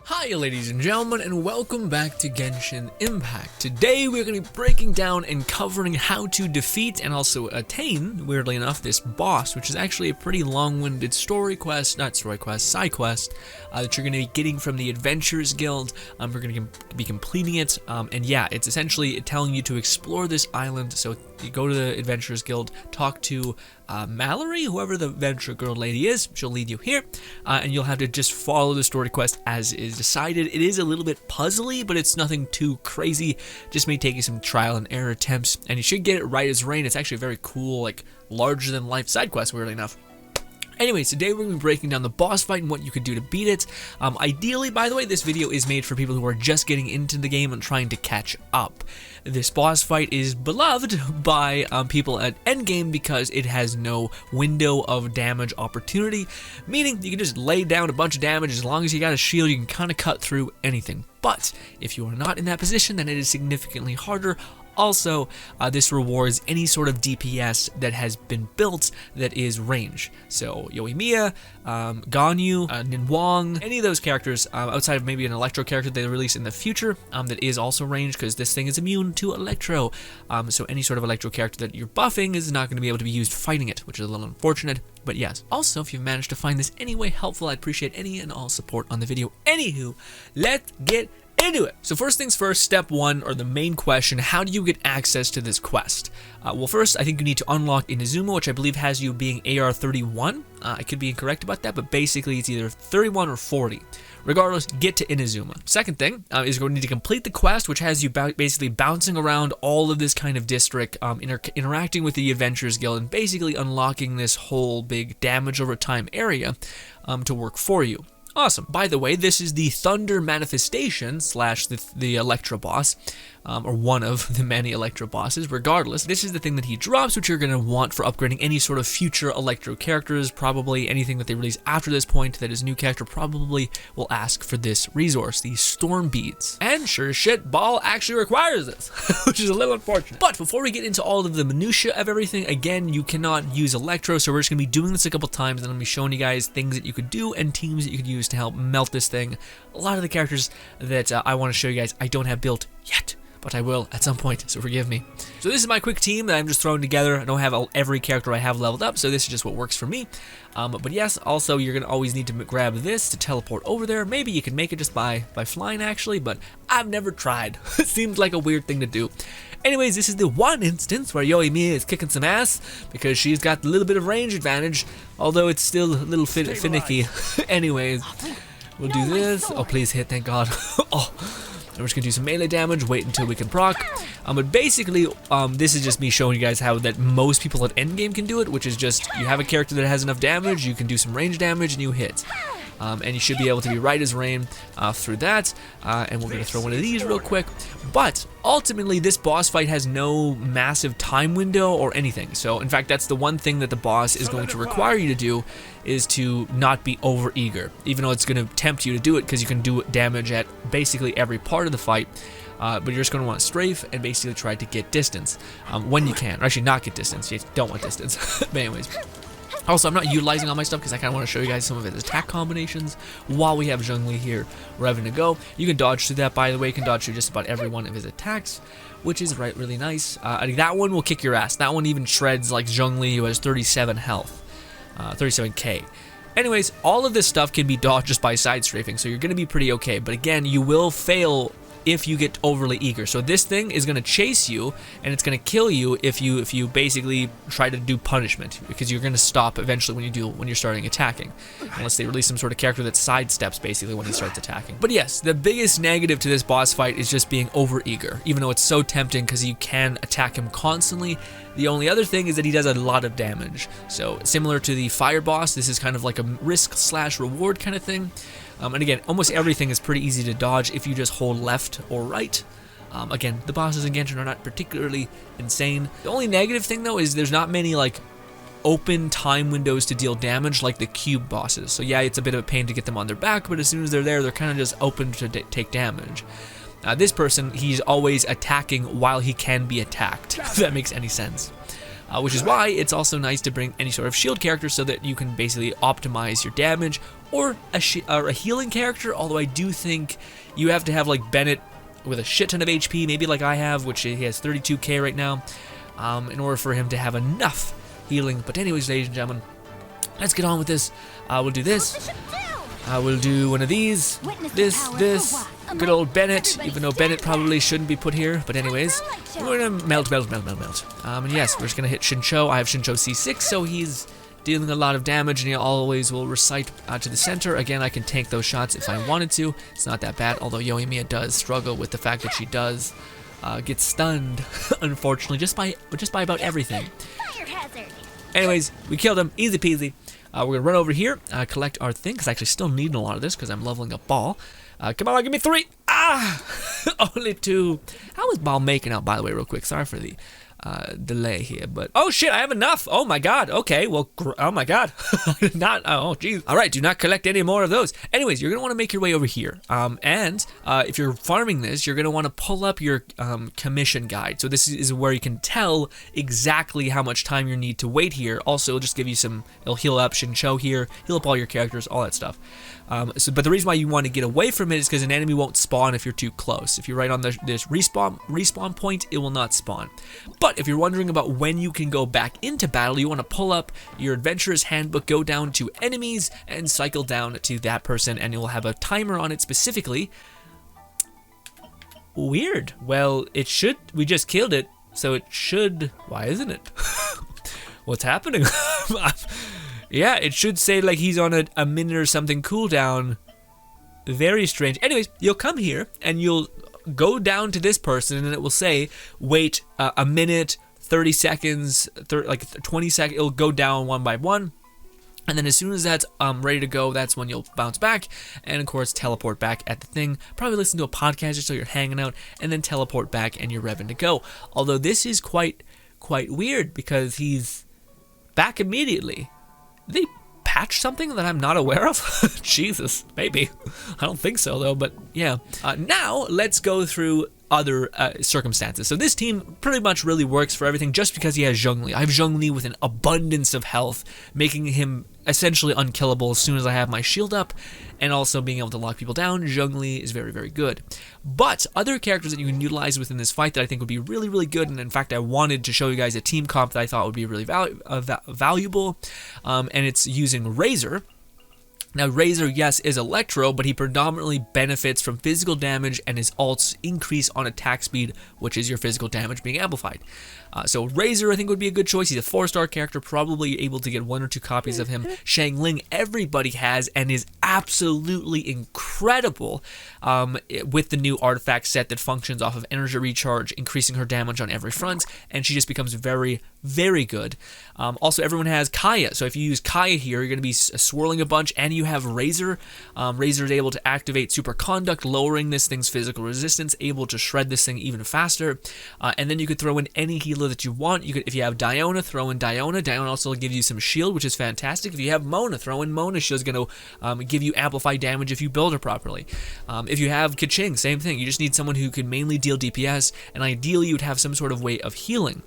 Hi ladies and gentlemen, and welcome back to Genshin Impact. Today we're going to be breaking down and covering how to defeat and also attain, weirdly enough, this boss, which is actually a pretty long-winded side quest that you're going to be getting from the Adventurers Guild. We're going to be completing it, and yeah, it's essentially telling you to explore this island. So you go to the Adventurers Guild, talk to Mallory, whoever the adventure girl lady is. She'll lead you here, and you'll have to just follow the story quest as is decided. It is a little bit puzzly, but it's nothing too crazy. Just may take you some trial and error attempts, and you should get it right as rain. It's actually a very cool, like, larger than life side quest, weirdly enough. Anyways, today we're going to be breaking down the boss fight and what you could do to beat it. Ideally, by the way, this video is made for people who are just getting into the game and trying to catch up. This boss fight is beloved by people at endgame because it has no window of damage opportunity, meaning you can just lay down a bunch of damage. As long as you got a shield, you can kind of cut through anything. But if you are not in that position, then it is significantly harder. Also, this rewards any sort of DPS that has been built that is range. So, Yoimiya, Ganyu, Ninhuang, any of those characters, outside of maybe an Electro character they release in the future, that is also range, because this thing is immune to Electro. So any sort of Electro character that you're buffing is not going to be able to be used fighting it, which is a little unfortunate. But yes, also, if you've managed to find this anyway helpful, I'd appreciate any and all support on the video. Anywho, let's get into it. So first things first, step one, or the main question, how do you get access to this quest? Well, first, I think you need to unlock Inazuma, which I believe has you being AR 31. I could be incorrect about that, but basically it's either 31 or 40. Regardless, get to Inazuma. Second thing is going to need to complete the quest, which has you basically bouncing around all of this kind of district, interacting with the Adventurers Guild, and basically unlocking this whole big damage over time area to work for you. Awesome. By the way, this is the Thunder Manifestation slash the Electro boss, or one of the many Electro bosses. Regardless, this is the thing that he drops, which you're going to want for upgrading any sort of future Electro characters. Probably anything that they release after this point that is new character probably will ask for this resource, the Storm Beads. And sure as shit, Ball actually requires this, which is a little unfortunate. But before we get into all of the minutia of everything, again, you cannot use Electro, so we're just going to be doing this a couple times, and I'm going to be showing you guys things that you could do and teams that you could use to help melt this thing. A lot of the characters that I want to show you guys I don't have built yet, but I will at some point, so forgive me. So this is my quick team that I'm just throwing together. I don't have every character I have leveled up, so this is just what works for me. But yes, also you're gonna always need to grab this to teleport over there. Maybe you can make it just by flying actually, but I've never tried. It seems like a weird thing to do. Anyways, this is the one instance where Yoimiya is kicking some ass because she's got a little bit of range advantage, although it's still a little finicky. Anyways, we'll do this. Oh, please hit, thank God. Oh. And we're just gonna do some melee damage, wait until we can proc. But basically, this is just me showing you guys how that most people at endgame can do it, which is just, you have a character that has enough damage, you can do some range damage, and you hit. And you should be able to be right as rain through that. And we're gonna throw one of these real quick. But ultimately, this boss fight has no massive time window or anything. So in fact, that's the one thing that the boss is going to require you to do, is to not be over eager, even though it's going to tempt you to do it because you can do damage at basically every part of the fight. But you're just going to want to strafe and basically try to get distance when you can. Or actually not get distance, you don't want distance. But anyways. Also, I'm not utilizing all my stuff because I kind of want to show you guys some of his attack combinations while we have Zhongli here revving to go. You can dodge through that, by the way. You can dodge through just about every one of his attacks, which is really nice. I think that one will kick your ass. That one even shreds like Zhongli, who has 37 health, 37k. Anyways, all of this stuff can be dodged just by side strafing, so you're going to be pretty okay. But again, you will fail if you get overly eager. So this thing is going to chase you, and it's going to kill you if you basically try to do punishment, because you're going to stop eventually when you're starting attacking, unless they release some sort of character that sidesteps basically when he starts attacking. But yes, the biggest negative to this boss fight is just being over eager, even though it's so tempting because you can attack him constantly. The only other thing is that he does a lot of damage. So similar to the fire boss, this is kind of like a risk/reward kind of thing. And again, almost everything is pretty easy to dodge if you just hold left or right. Again, the bosses in Genshin are not particularly insane. The only negative thing though is there's not many like open time windows to deal damage like the cube bosses. So yeah, it's a bit of a pain to get them on their back, but as soon as they're there, they're kind of just open to take damage. This person, he's always attacking while he can be attacked, if that makes any sense. which is why it's also nice to bring any sort of shield character so that you can basically optimize your damage, or a healing character, although I do think you have to have like Bennett with a shit ton of HP, maybe like I have, which he has 32k right now, in order for him to have enough healing. But anyways, ladies and gentlemen, let's get on with this. We'll do this. We'll do one of these, this, good old Bennett, even though Bennett probably shouldn't be put here, but anyways, we're gonna melt. And yes, we're just gonna hit Shincho. I have Shincho C6, so he's dealing a lot of damage, and he always will recite to the center. Again, I can tank those shots if I wanted to. It's not that bad, although Yoimiya does struggle with the fact that she does get stunned, unfortunately, just by about everything. Anyways, we killed him, easy peasy. We're gonna run over here, collect our thing, because I actually still need a lot of this, because I'm leveling up Ball. Come on, give me 3. Ah! Only 2. How is Ball making out, by the way, real quick? Sorry for the delay here, but oh shit, I have enough. Oh my god. Okay, well, oh my god. Oh geez. All right, do not collect any more of those. Anyways, you're gonna want to make your way over here, and if you're farming this, you're gonna want to pull up your commission guide. So this is where you can tell exactly how much time you need to wait here. Also, it'll just give you some, it'll heal up Shincho here, heal up all your characters, all that stuff. But the reason why you want to get away from it is because an enemy won't spawn if you're too close. If you're right on this respawn point, it will not spawn. But if you're wondering about when you can go back into battle, you want to pull up your Adventurer's Handbook, go down to enemies, and cycle down to that person, and it will have a timer on it specifically. Weird. Well, it should, we just killed it, so it should, why isn't it? What's happening? Yeah, it should say like he's on a minute or something cooldown. Very strange. Anyways, you'll come here and you'll go down to this person, and it will say wait a minute, 30 seconds, like 20 seconds. It'll go down one by one, and then as soon as that's ready to go, that's when you'll bounce back, and of course teleport back at the thing. Probably listen to a podcast just so you're hanging out, and then teleport back and you're revving to go. Although this is quite weird because he's back immediately. They patch something that I'm not aware of? Jesus, maybe. I don't think so though, but yeah. Now let's go through other circumstances. So this team pretty much really works for everything just because he has Zhongli. I have Zhongli with an abundance of health, making him essentially unkillable as soon as I have my shield up, and also being able to lock people down. Zhongli is very, very good. But other characters that you can utilize within this fight that I think would be really, really good, and in fact I wanted to show you guys a team comp that I thought would be really valuable, and it's using Razor. Now, Razor, yes, is Electro, but he predominantly benefits from physical damage, and his ults increase on attack speed, which is your physical damage being amplified. So Razor, I think, would be a good choice. He's a 4-star character, probably able to get 1 or 2 copies of him. Xiangling, everybody has, and is absolutely incredible with the new artifact set that functions off of energy recharge, increasing her damage on every front, and she just becomes very, very good. Also, everyone has Kaya, so if you use Kaya here, you're going to be swirling a bunch, and you have Razor. Razor is able to activate Super Conduct, lowering this thing's physical resistance, able to shred this thing even faster, and then you could throw in any healer that you want. You could, if you have Diona, throw in Diona. Diona also gives you some shield, which is fantastic. If you have Mona, throw in Mona. She's going to give you amplified damage if you build her properly. If you have Keqing, same thing. You just need someone who can mainly deal DPS, and ideally you would have some sort of way of healing,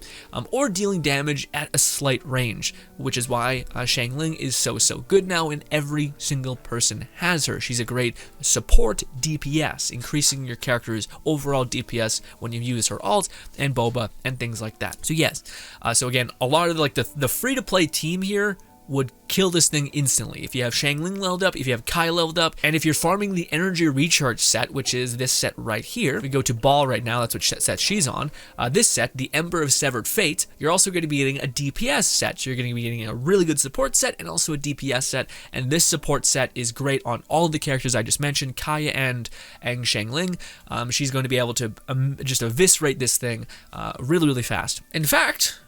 or dealing damage at a slight range, which is why Xiangling is so good now, and every single person has her. She's a great support DPS, increasing your character's overall DPS when you use her ult and Boba and things like that. So yes, so again, a lot of like the free-to-play team here would kill this thing instantly. If you have Xiangling leveled up, if you have Kai leveled up, and if you're farming the energy recharge set, which is this set right here. If we go to Ball right now, that's what set she's on. This set, the Ember of Severed Fate, you're also going to be getting a DPS set. So you're going to be getting a really good support set and also a DPS set, and this support set is great on all the characters I just mentioned, Kaya and Xiangling. She's going to be able to just eviscerate this thing really, really fast. In fact,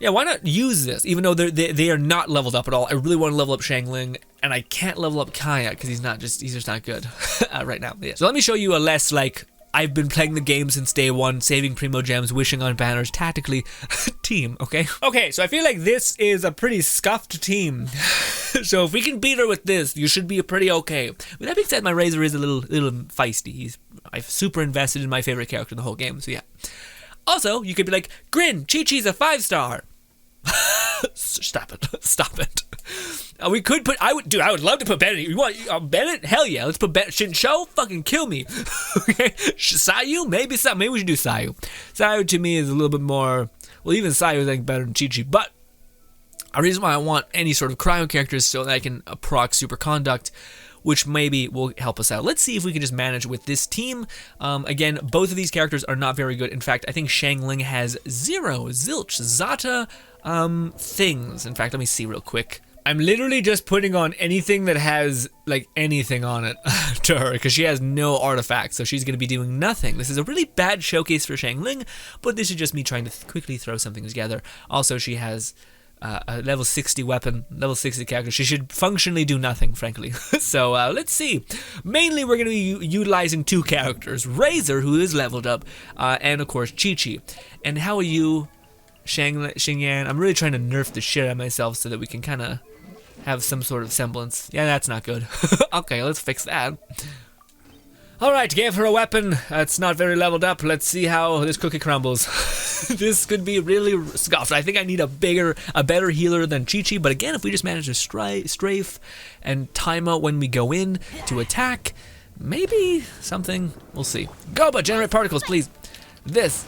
yeah, why not use this? Even though they are not leveled up at all. I really want to level up Xiangling, and I can't level up Kaya because he's just not good right now. Yeah. So let me show you a less like I've been playing the game since day one, saving Primo Gems, wishing on banners, tactically team, okay? Okay, so I feel like this is a pretty scuffed team. So if we can beat her with this, you should be pretty okay. With that being said, my Razor is a little feisty. I've super invested in my favorite character in the whole game, so yeah. Also, you could be like, GRINN, Chi-Chi's a 5-star. Stop it. Stop it. We could put, I would love to put Bennett. You want Bennett? Hell yeah, let's put Bennett. Shinsho? Fucking kill me. Okay, Sayu? Maybe we should do Sayu. Sayu to me is a little bit more, well, even Sayu is like better than Chi-Chi, but a reason why I want any sort of cryo characters so that I can proc superconduct, which maybe will help us out. Let's see if we can just manage with this team. Again, both of these characters are not very good. In fact, I think Xiangling has 0, zilch, zata, things. In fact, let me see real quick. I'm literally just putting on anything that has, like, anything on it to her, because she has no artifacts, so she's going to be doing nothing. This is a really bad showcase for Xiangling, but this is just me trying to quickly throw something together. Also, she has a level 60 weapon, level 60 character. She should functionally do nothing, frankly. So let's see. Mainly, we're going to be utilizing 2 characters. Razor, who is leveled up, and of course, Chi-Chi. And how are you, Xingyan? I'm really trying to nerf the shit out of myself so that we can kind of have some sort of semblance. Yeah, that's not good. Okay, let's fix that. Alright, gave her a weapon. It's not very leveled up. Let's see how this cookie crumbles. This could be really scuffed. I think I need a better healer than Chi-Chi, but again, if we just manage to strafe and time out when we go in to attack, maybe something, we'll see. Goba, generate particles, please. This.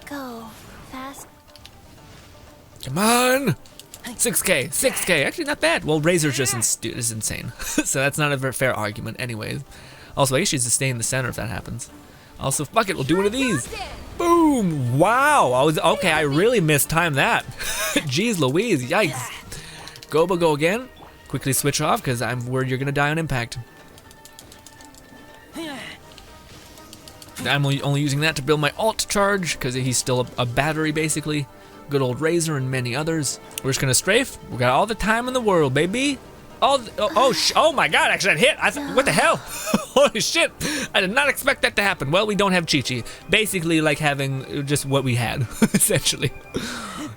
Go fast. Come on. 6K. Actually, not bad. Well, Razor's just is insane. So that's not a very fair argument anyways. Also, I guess she's to stay in the center if that happens. Also, fuck it, we'll do one of these. Boom! Wow! I really mistimed that. Jeez Louise, yikes. Goba, go again. Quickly switch off, because I'm worried you're gonna die on impact. I'm only using that to build my alt charge, because he's still a battery, basically. Good old Razor and many others. We're just gonna strafe. We got all the time in the world, baby. Oh my god, actually that hit. What the hell? Holy shit. I did not expect that to happen. Well, we don't have Chi-Chi. Basically like having just what we had, essentially.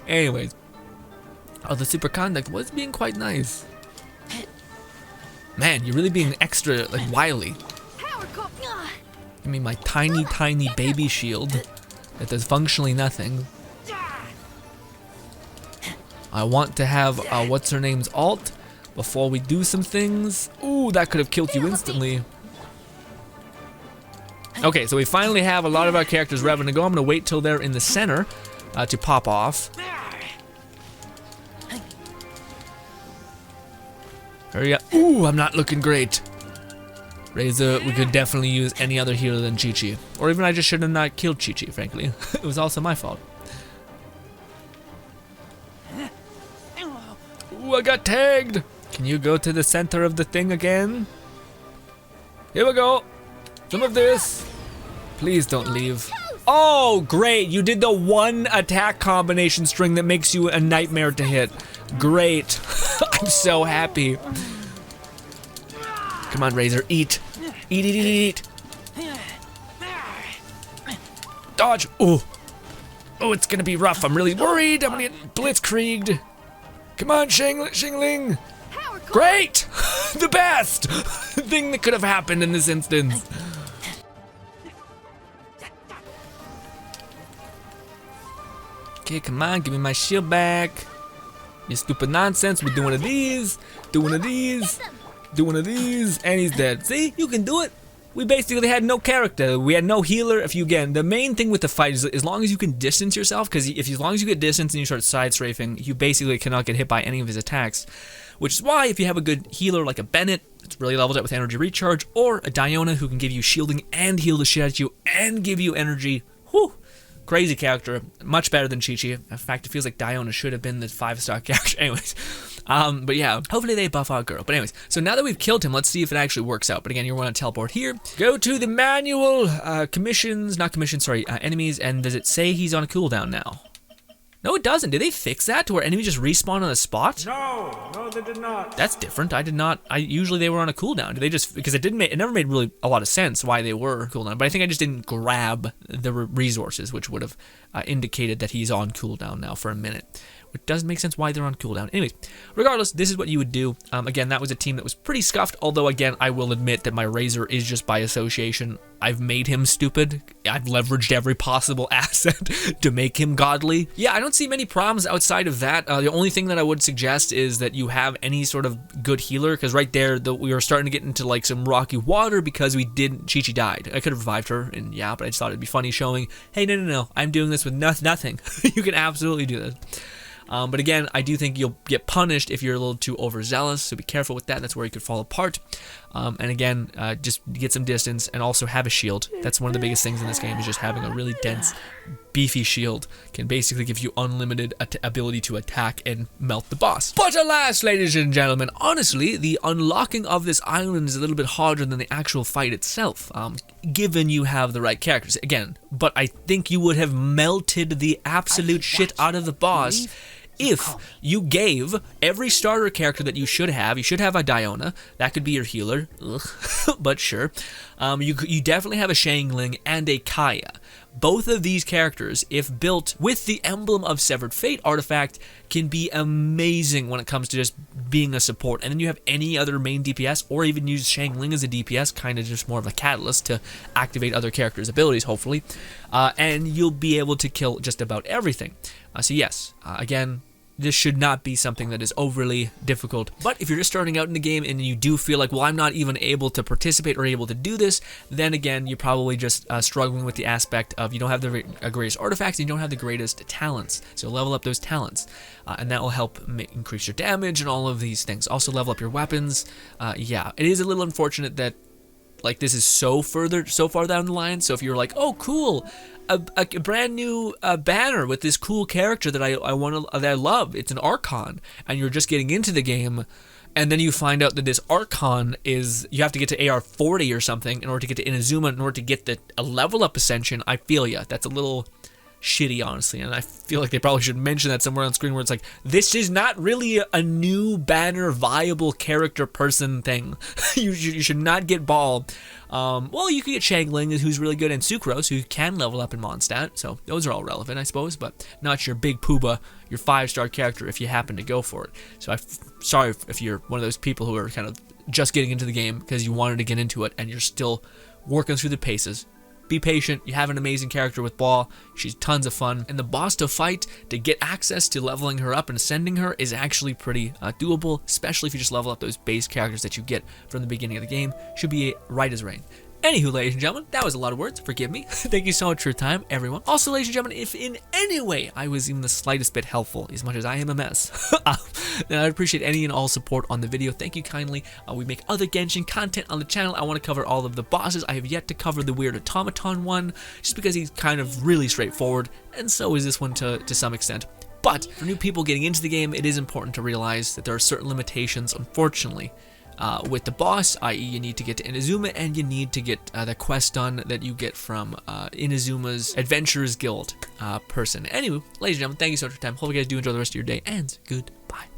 Anyways. Oh, the superconduct was being quite nice. Man, you're really being extra, like, wily. Give me my tiny, tiny baby shield that does functionally nothing. I want to have, what's her name's alt before we do some things. Ooh, that could have killed you instantly. Okay, so we finally have a lot of our characters ready to go. I'm gonna wait till they're in the center to pop off. Hurry up. Ooh, I'm not looking great. Razor, we could definitely use any other healer than Chi-Chi. Or even I just should have not killed Chi-Chi, frankly. It was also my fault. Ooh, I got tagged. Can you go to the center of the thing again? Here we go. Some of this. Please don't leave. Oh, great. You did the one attack combination string that makes you a nightmare to hit. Great. I'm so happy. Come on, Razor. Eat. Eat. Dodge. Oh, it's going to be rough. I'm really worried. I'm going to get blitzkrieged. Come on, Xiangling. Great! The best thing that could have happened in this instance. Okay, come on, give me my shield back. You stupid nonsense. We do one of these, do one of these, do one of these, and he's dead. See, you can do it. We basically had no character. We had no healer. Again, the main thing with the fight is as long as you can distance yourself, because as long as you get distance and you start side strafing, you basically cannot get hit by any of his attacks. Which is why if you have a good healer like a Bennett, it's really leveled up with energy recharge, or a Diona who can give you shielding and heal the shit out of you and give you energy, whew, crazy character, much better than Chi-Chi. In fact, it feels like Diona should have been the 5-star character. Anyways, but yeah, hopefully they buff our girl. But anyways, so now that we've killed him, let's see if it actually works out. But again, you want to teleport here, go to the manual, enemies, and does it say he's on a cooldown now? No, it doesn't. Did they fix that to where enemies just respawn on the spot? No, they did not. That's different. I did not. Usually they were on a cooldown. Did they just, because it never made really a lot of sense why they were cooldown, but I think I just didn't grab the resources, which would have indicated that he's on cooldown now for a minute. Which doesn't make sense why they're on cooldown. Anyways, regardless, this is what you would do. Again, that was a team that was pretty scuffed, although again, I will admit that my Razor is just by association. I've made him stupid. I've leveraged every possible asset to make him godly. Yeah, I don't see many problems outside of that. The only thing that I would suggest is that you have any sort of good healer, because right there, we were starting to get into like some rocky water because Chi-Chi died. I could have revived her, and yeah, but I just thought it'd be funny showing, hey, no, I'm doing this with nothing. You can absolutely do this. But again, I do think you'll get punished if you're a little too overzealous, so be careful with that. That's where you could fall apart. And again, just get some distance and also have a shield. That's one of the biggest things in this game, is just having a really dense, beefy shield can basically give you unlimited ability to attack and melt the boss. But alas, ladies and gentlemen, honestly, the unlocking of this island is a little bit harder than the actual fight itself, given you have the right characters. Again, but I think you would have melted the absolute shit out of the boss if you gave every starter character that you should have a Diona. That could be your healer. Ugh. But sure. You definitely have a Shangling and a Kaya. Both of these characters, if built with the Emblem of Severed Fate artifact, can be amazing when it comes to just being a support. And then you have any other main DPS, or even use Shangling as a DPS, kind of just more of a catalyst to activate other characters' abilities, hopefully. And you'll be able to kill just about everything. So yes, again, this should not be something that is overly difficult. But if you're just starting out in the game and you do feel like, well, I'm not even able to participate or able to do this, then again, you're probably just struggling with the aspect of you don't have the greatest artifacts, and you don't have the greatest talents. So level up those talents, and that will help increase your damage and all of these things. Also level up your weapons. Yeah, it is a little unfortunate that like this is so far down the line. So if you're like, oh cool, a brand new banner with this cool character that I love, it's an Archon, and you're just getting into the game, and then you find out that this Archon is, you have to get to AR 40 or something in order to get to Inazuma, in order to get a level up ascension. I feel ya. That's a little shitty, honestly, and I feel like they probably should mention that somewhere on screen, where it's like, this is not really a new banner viable character person thing. you should not get Ball. Well, you could get Shangling, who's really good, and Sucrose, who can level up in Mondstadt, so those are all relevant, I suppose, but not your big Pooba, your 5-star character, if you happen to go for it. So sorry if you're one of those people who are kind of just getting into the game because you wanted to get into it and you're still working through the paces. Be patient. You have an amazing character with Ball. She's tons of fun. And the boss to fight to get access to leveling her up and ascending her is actually pretty doable, especially if you just level up those base characters that you get from the beginning of the game. Should be right as rain. Anywho, ladies and gentlemen, that was a lot of words. Forgive me. Thank you so much for your time, everyone. Also, ladies and gentlemen, if in any way I was even the slightest bit helpful, as much as I am a mess, then I'd appreciate any and all support on the video. Thank you kindly. We make other Genshin content on the channel. I want to cover all of the bosses. I have yet to cover the weird automaton one, just because he's kind of really straightforward, and so is this one to some extent. But for new people getting into the game, it is important to realize that there are certain limitations, unfortunately, with the boss, i.e. you need to get to Inazuma, and you need to get the quest done that you get from Inazuma's Adventurers Guild person. Anyway, ladies and gentlemen, thank you so much for your time. Hope you guys do enjoy the rest of your day, and goodbye.